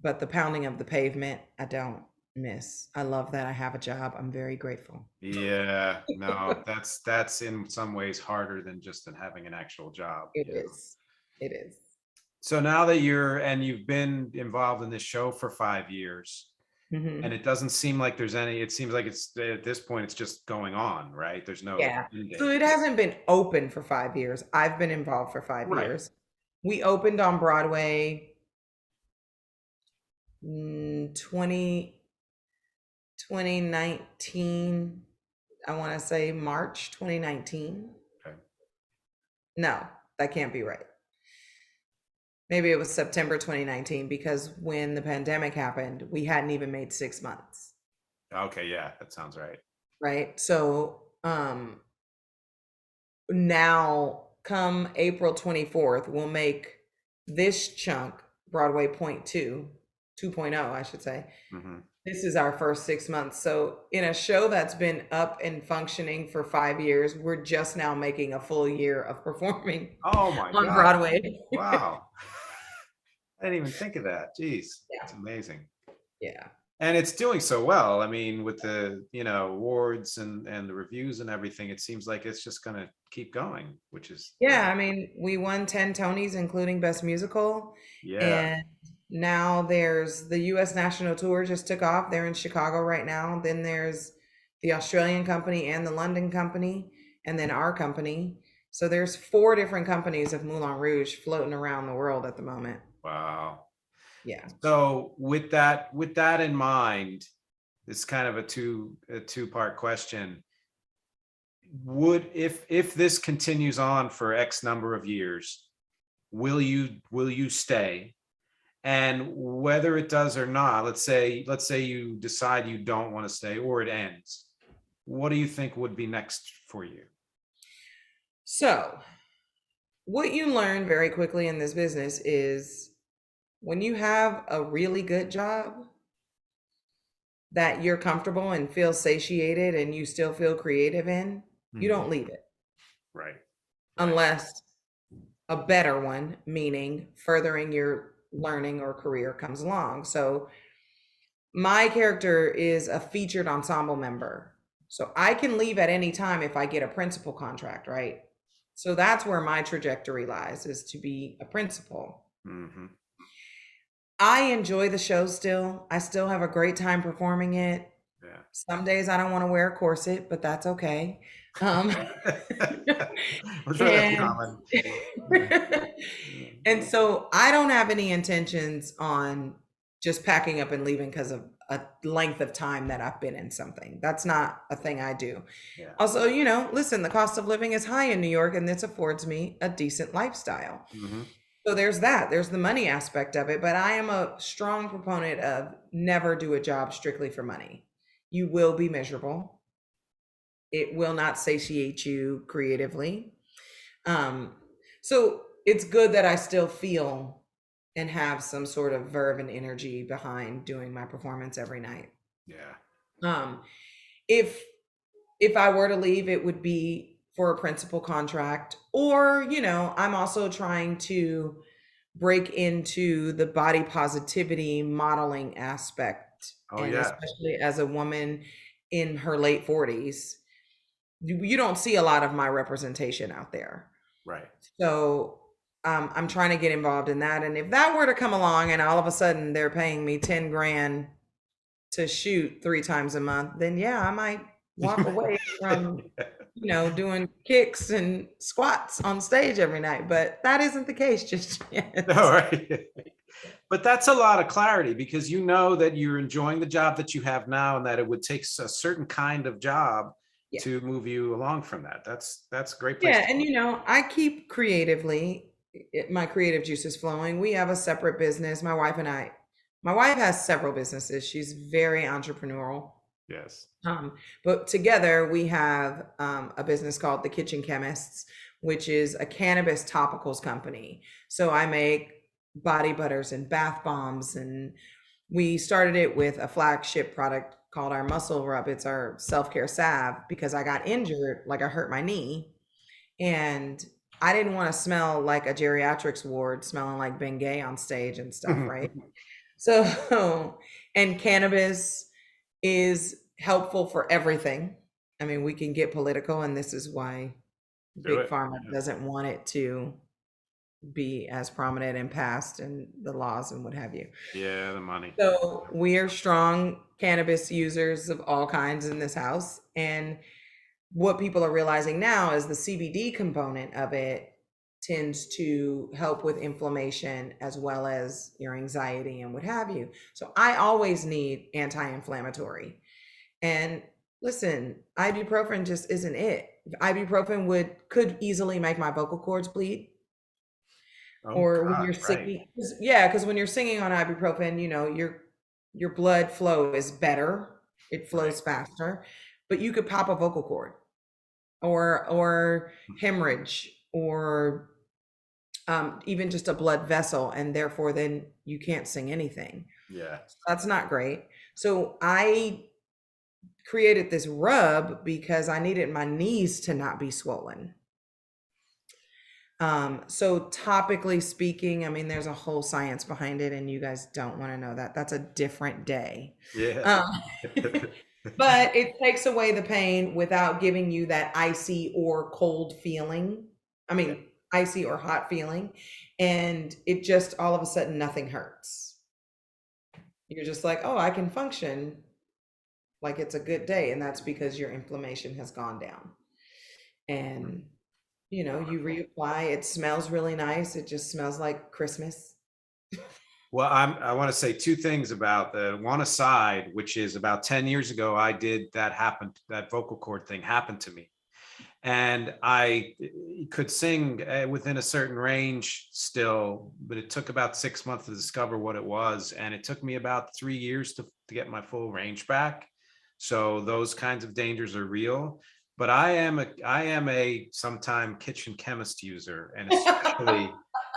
but the pounding of the pavement, I don't miss. I love that I have a job. I'm very grateful. Yeah, no, that's in some ways harder than just than having an actual job, It you know. is. It is. So now that you've been involved in this show for 5 years, and Hmm. it doesn't seem like there's any, it seems like it's at this point it's just going on, right? There's no Yeah. end So date. it hasn't been open for 5 years. I've been involved for five Right. years. We opened on Broadway 20 2019. I want to say March 2019. Okay. No, that can't be right. Maybe it was September 2019, because when the pandemic happened, we hadn't even made 6 months, Okay, yeah, that sounds right. right? So now come April 24th, we'll make this chunk Broadway point 2.0, I should say. Hmm. This is our first 6 months. So in a show that's been up and functioning for 5 years, we're just now making a full year of performing Oh my on God. Broadway. Wow. I didn't even think of that. Jeez, Yeah. it's amazing. Yeah. And it's doing so well. I mean, with the, awards and the reviews and everything, it seems like it's just going to keep going, which is great. Yeah, I mean, we won 10 Tonys, including Best Musical. Yeah. And now there's the US National Tour just took off. They're in Chicago right now. Then there's the Australian company and the London company, and then our company. So there's four different companies of Moulin Rouge floating around the world at the moment. Wow. Yeah. So with that in mind, it's kind of a two-part question. Would if this continues on for X number of years, will you stay? And whether it does or not, let's say you decide you don't want to stay or it ends, what do you think would be next for you? So, what you learn very quickly in this business is when you have a really good job that you're comfortable and feel satiated and you still feel creative in, you Mhm. don't leave it Right. Right. unless a better one, meaning furthering your learning or career, comes along. So, my character is a featured ensemble member. So, I can leave at any time if I get a principal contract, right? So, that's where my trajectory lies, is to be a principal. Hmm. I enjoy the show still. I still have a great time performing it. Yeah. Some days I don't want to wear a corset, but that's okay. Um, I'm sure that's and common. Yeah. Yeah. and so I don't have any intentions on just packing up and leaving because of a length of time that I've been in something. That's not a thing I do. Yeah. Also, listen, the cost of living is high in New York, and this affords me a decent lifestyle. Hmm. So there's that. There's the money aspect of it, but I am a strong proponent of never do a job strictly for money. You will be miserable. It will not satiate you creatively. Um, so it's good that I still feel and have some sort of verve and energy behind doing my performance every night. Yeah. Um, if I were to leave, it would be for a principal contract, or I'm also trying to break into the body positivity modeling aspect, Oh and yeah. especially as a woman in her late 40s, you don't see a lot of my representation out there. Right. So I'm trying to get involved in that, and if that were to come along and all of a sudden they're paying me 10 grand to shoot 3 times a month, then yeah, I might walk away from doing kicks and squats on stage every night, but that isn't the case just yet. All right. But that's a lot of clarity because you know that you're enjoying the job that you have now and that it would take a certain kind of job Yeah. to move you along from that. That's a great place Yeah, to and go. I keep creatively, my creative juices flowing. We have a separate business. My wife has several businesses. She's very entrepreneurial. Yes. But together we have a business called the Kitchen Chemists, which is a cannabis topicals company. So I make body butters and bath bombs. And we started it with a flagship product called our muscle rub. It's our self-care salve because I got injured, like I hurt my knee, and I didn't want to smell like a geriatrics ward smelling like Bengay on stage and stuff, right? So, and cannabis is helpful for everything. I mean, we can get political, and this is why Do Big it. Pharma doesn't want it to be as prominent and passed and the laws and what have you. Yeah, the money. So we are strong cannabis users of all kinds in this house. And what people are realizing now is the CBD component of it tends to help with inflammation as well as your anxiety and what have you. So I always need anti-inflammatory. And listen, ibuprofen just isn't it. Ibuprofen could easily make my vocal cords bleed. Oh Or when God, you're right. singing, yeah, because when you're singing on ibuprofen, your blood flow is better. It Right. flows faster, but you could pop a vocal cord or hemorrhage or even just a blood vessel, and therefore then you can't sing anything. Yeah. That's not great. So I created this rub because I needed my knees to not be swollen. So topically speaking, I mean, there's a whole science behind it, and you guys don't want to know that. That's a different day. Yeah. Um, but it takes away the pain without giving you that icy or cold feeling. I Yeah. mean, icy or hot feeling. And it just all of a sudden nothing hurts. You're just like, oh, I can function like it's a good day. And that's because your inflammation has gone down. And you reapply. It smells really nice. It just smells like Christmas. Well, I want to say two things about the one aside, which is about 10 years ago, I did that that vocal cord thing happened to me. And I could sing within a certain range still, but it took about 6 months to discover what it was. And it took me about 3 years to get my full range back. So those kinds of dangers are real. But I am a sometime kitchen chemist user, and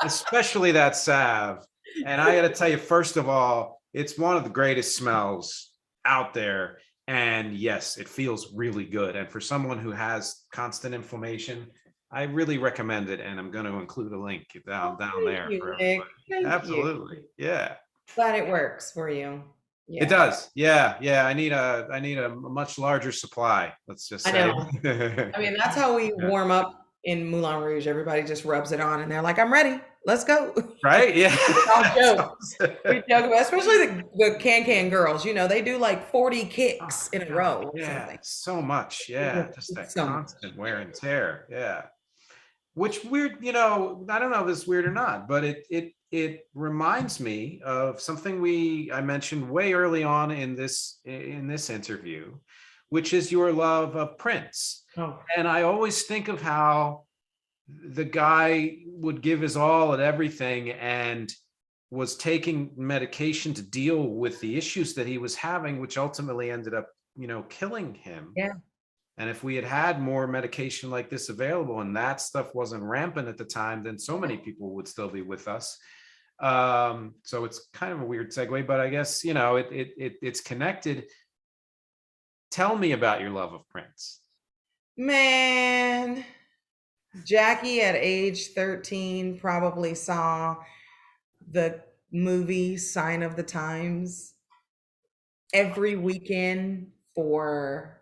especially that salve. And I got to tell you, first of all, it's one of the greatest smells out there. And yes, it feels really good. And for someone who has constant inflammation, I really recommend it. And I'm going to include a link down Thank there you, for Nick. everybody. Thank you. Absolutely. Yeah. Glad it works for you. It Yeah. does. Yeah. Yeah. I need a much larger supply. Let's just I say. know. I mean, that's how we Yeah. warm up in Moulin Rouge. Everybody just rubs it on and they're like, I'm ready. Let's go. Right. Yeah. I'll joke. Awesome. We joke about, especially the can girls, they do like 40 Oh, kicks in a God, row or yeah. something. So much. Yeah. Just that So much. constant wear and tear. Yeah. Which weird, I don't know if it's weird or not, but it reminds me of something I mentioned way early on in this interview, which is your love of Prince. Oh, And I always think of how the guy would give his all at everything and was taking medication to deal with the issues that he was having, which ultimately ended up, killing him. yeah. And if we had had more medication like this available and that stuff wasn't rampant at the time, then so many people would still be with us. So it's kind of a weird segue, but I guess, it's connected. Tell me about your love of Prince. Man, Jackie at age 13 probably saw the movie Sign of the Times every weekend for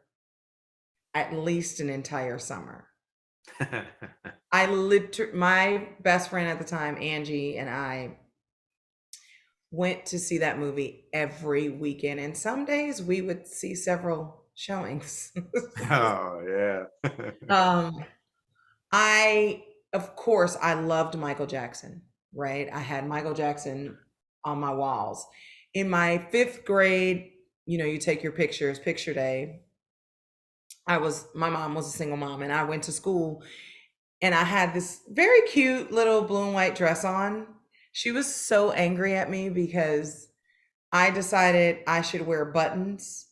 at least an entire summer. My best friend at the time, Angie, and I went to see that movie every weekend. And some days we would see several showings. Oh, yeah. um, of course, I loved Michael Jackson, right? I had Michael Jackson on my walls. In my fifth grade, you take your pictures, picture day. My mom was a single mom, and I went to school, and I had this very cute little blue and white dress on. She was so angry at me because I decided I should wear buttons.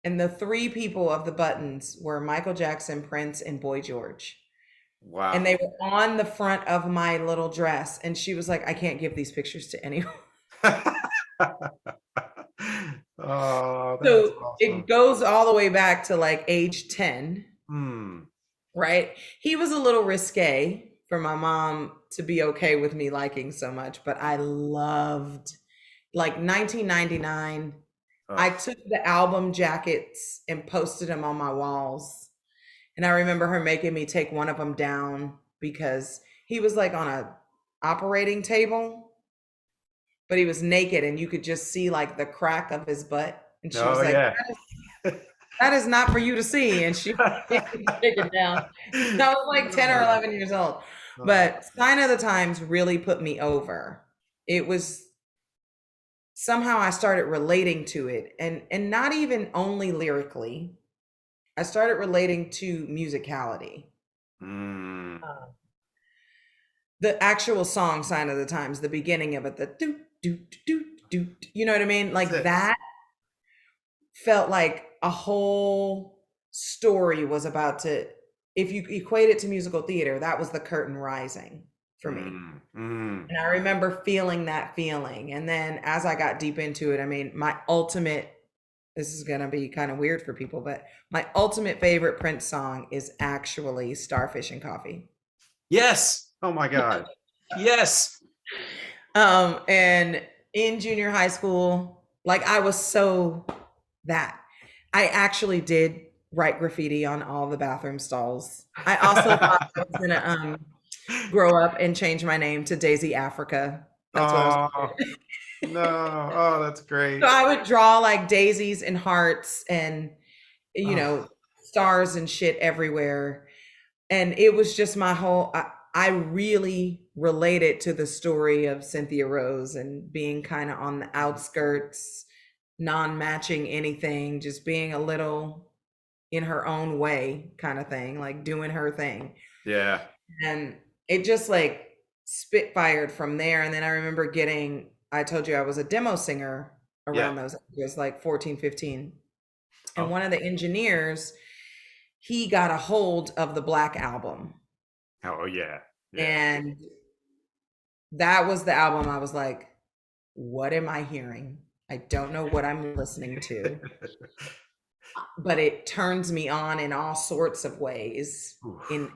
And the three people of the buttons were Michael Jackson, Prince, and Boy George. and they Wow. were on the front of my little dress. And she was like, I can't give these pictures to anyone. Oh, that's So it awesome. goes all the way back to like age 10, Hmm. right? He was a little risque for my mom to be okay with me liking so much, but I loved like 1999. I Oh, took the album jackets and posted them on my walls. And I remember her making me take one of them down because he was like on a operating table, but he was naked and you could just see like the crack of his butt. And she oh was like, yeah. that is not for you to see. And she made me take it down. I was like 10 or 11 years old. Oh, But Sign of the Times really put me over. It was somehow I started relating to it, and not even only lyrically. I started relating to musicality. mm, The actual song Sign of the Times, the beginning of it, the do do do do, you know what I mean? that's Like it. that felt like a whole story was about to, if you equate it to musical theater, that was the curtain rising for me. Mm, mm. And I remember feeling that feeling. And then as I got deep into it, I mean, my ultimate, this is going to be kind of weird for people, but my ultimate favorite Prince song is actually Starfish and Coffee. Yes. Oh my God. Yes. And in junior high school, like I was so that I actually did write graffiti on all the bathroom stalls. I also thought I was gonna grow up and change my name to Daisy Africa. That's what I was gonna Oh do. no. Oh, that's So great. I would draw like daisies and hearts and you Oh, know stars and shit everywhere. And it was just my whole I really related to the story of Cynthia Rose and being kind of on the outskirts, non-matching anything, just being a little in her own way kind of thing, like doing her thing. yeah. And it just like spitfired from there. And then I remember getting, I told you I was a demo singer Yeah. around those ages, like 14, 15. And Oh, one of the engineers, he got a hold of the Black Album. oh yeah. Yeah. And that was the album I was like, what am I hearing? I don't know what I'm listening to, but it turns me on in all sorts of ways. Oof.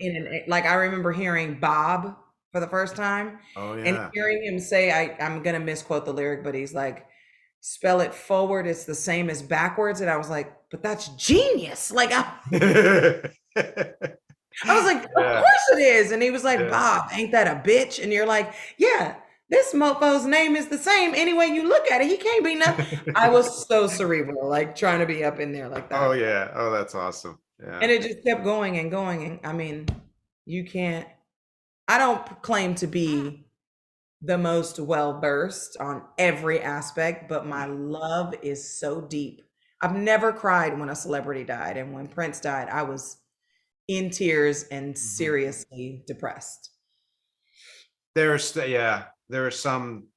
Like I remember hearing Bob for the first time Oh and yeah. hearing him say, I'm gonna misquote the lyric, but he's like, spell it forward, it's the same as backwards. And I was like, but that's genius. Like I was like, of Yeah. course it is. And he was like, Yeah. Bob, ain't that a bitch? And you're like, yeah, this mofo's name is the same. Any way you look at it, he can't be nothing. I was so cerebral, like trying to be up in there like Oh that. yeah. Oh, that's awesome. And Yeah. it just kept going and going. And I mean, you can't, I don't claim to be the most well versed on every aspect, but my love is so deep. I've never cried when a celebrity died. And when Prince died, I was in tears and Mhm. seriously depressed. Yeah, there are some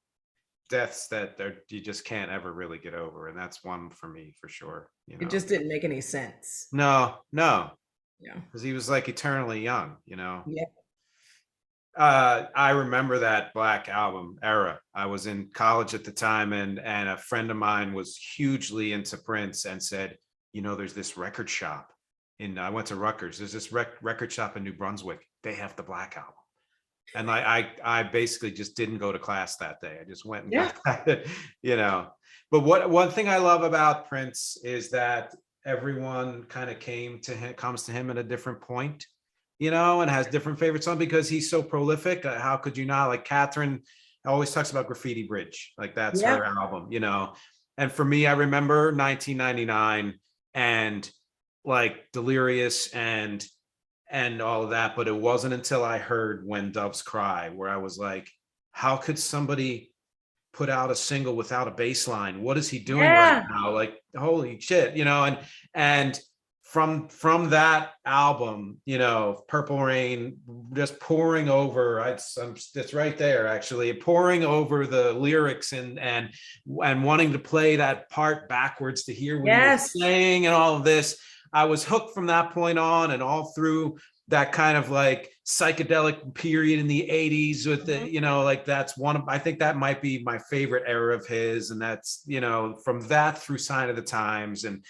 deaths that you just can't ever really get over, and that's one for me for sure. You It know. just didn't make any sense. No, no, Yeah. because he was like eternally young. You know. Yeah. I remember that Black Album era. I was in college at the time, and a friend of mine was hugely into Prince and said, you know, there's this record shop I went to Rutgers. There's this record shop in New Brunswick. They have the Black Album. And I basically just didn't go to class that day. I just went and Yeah. got that, you know. But one thing I love about Prince is that everyone kind of comes to him at a different point, you know, and has different favorite songs because he's so prolific. How could you not? Like Catherine always talks about Graffiti Bridge, like that's Yeah. her album, you know. And for me, I remember 1999 and like Delirious and all of that. But it wasn't until I heard When Doves Cry where I was like, how could somebody put out a single without a bass line? What is he doing right Yeah. now? Like, holy shit, you know, and from that album, you know, Purple Rain just pouring over, it's right there actually, pouring over the lyrics and wanting to play that part backwards to hear what he was Yes. saying and all of this. I was hooked from that point on and all through that kind of like psychedelic period in the 80s with the, Mhm. you know, like that's one of, I think that might be my favorite era of his. And that's, you know, from that through Sign of the Times. And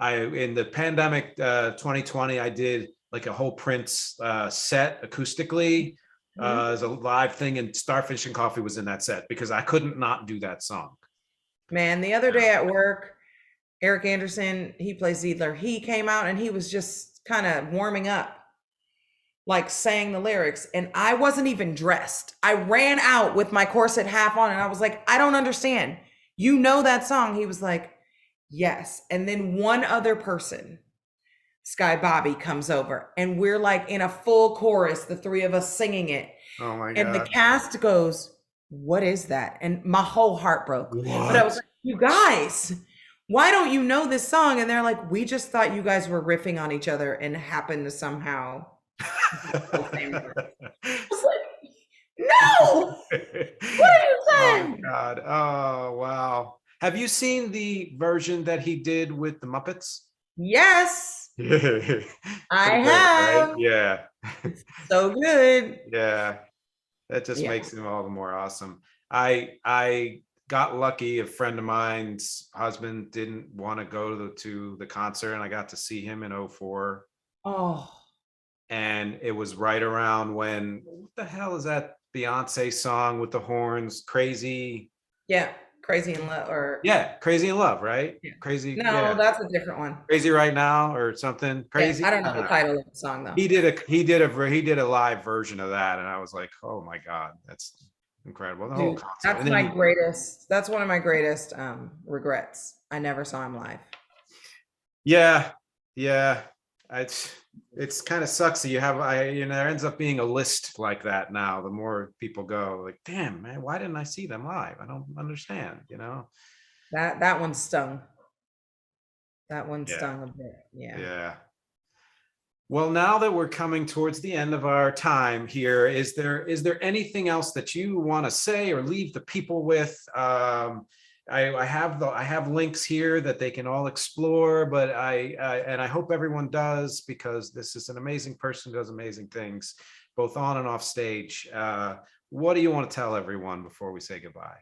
in the pandemic, 2020, I did like a whole Prince set acoustically Mhm. as a live thing, and Starfish and Coffee was in that set because I couldn't not do that song. Man, the other day at work, Eric Anderson, he plays Ziedler. He came out and he was just kind of warming up, like saying the lyrics, and I wasn't even dressed. I ran out with my corset half on and I was like, I don't understand. You know that song? He was like, yes. And then one other person, Sky Bobby, comes over and we're like in a full chorus, the three of us singing it. Oh my And the God. cast goes, what is that? And my whole heart broke. But I was What? like, you guys, why don't you know this song? And they're like, we just thought you guys were riffing on each other and happened to somehow the same word. I was like, no, what are you Oh saying? God. Oh wow. Have you seen the version that he did with the Muppets? Yes, I Pretty great, right? have. Yeah. It's so good. Yeah. That just Yeah. makes him all the more awesome. I got lucky. A friend of mine's husband didn't want to go to the concert, and I got to see him in '04. Oh, And it was right around when, what the hell is that Beyonce song with the horns? Crazy. yeah. Crazy in Love, or Yeah, Crazy in Love, right? yeah. Crazy, No, yeah. that's a different one. Crazy Right Now or something. Yeah, Crazy. I don't I know don't the know. title of the song though. He did a live version of that, and I was like, oh my God, that's incredible. The whole Dude, concert. that's And then my greatest. That's one of my greatest regrets. I never saw him live. yeah, yeah. It's kind of sucks that you have, there ends up being a list like that now. The more people go, like, damn, man, why didn't I see them live? I don't understand, That one stung. That one Yeah, stung a bit. Yeah. yeah. Well, now that we're coming towards the end of our time here, is there anything else that you want to say or leave the people with? I have links here that they can all explore, but I hope everyone does, because this is an amazing person who does amazing things, both on and off stage. What do you want to tell everyone before we say goodbye?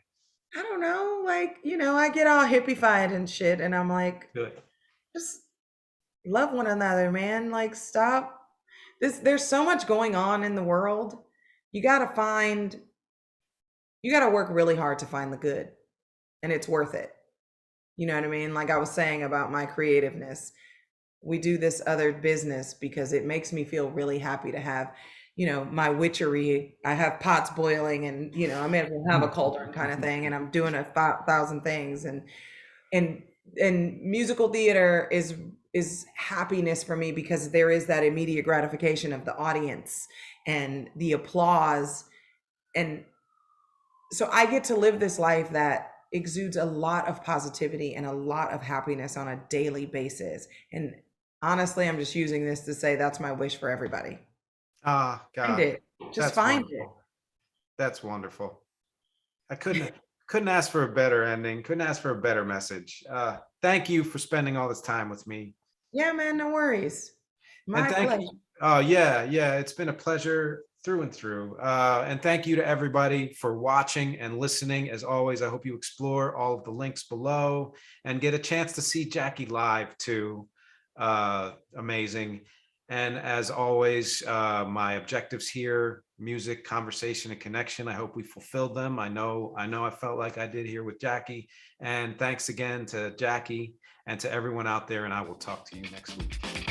I don't know. Like, I get all hippified and shit, and I'm like, Good. just love one another, man. Like, stop. There's so much going on in the world. You gotta find, you gotta work really hard to find the good, and it's worth it. You know what I mean? Like I was saying about my creativeness, we do this other business because it makes me feel really happy to have, my witchery. I have pots boiling, and I may as well have a cauldron kind of thing, and I'm doing 1,000 things, and and musical theater is happiness for me because there is that immediate gratification of the audience and the applause, and so I get to live this life that exudes a lot of positivity and a lot of happiness on a daily basis. And honestly, I'm just using this to say that's my wish for everybody. Ah, Find God, it. Just that's find it. wonderful. That's wonderful. I couldn't ask for a better ending. Couldn't ask for a better message. Thank you for spending all this time with me. Yeah, man, no worries. And My thank pleasure. you. Oh yeah, yeah. It's been a pleasure through and through. And thank you to everybody for watching and listening. As always, I hope you explore all of the links below and get a chance to see Jackie live too. Amazing. And as always, my objectives here: music, conversation, and connection. I hope we fulfilled them. I know I felt like I did here with Jackie. And thanks again to Jackie and to everyone out there. And I will talk to you next week.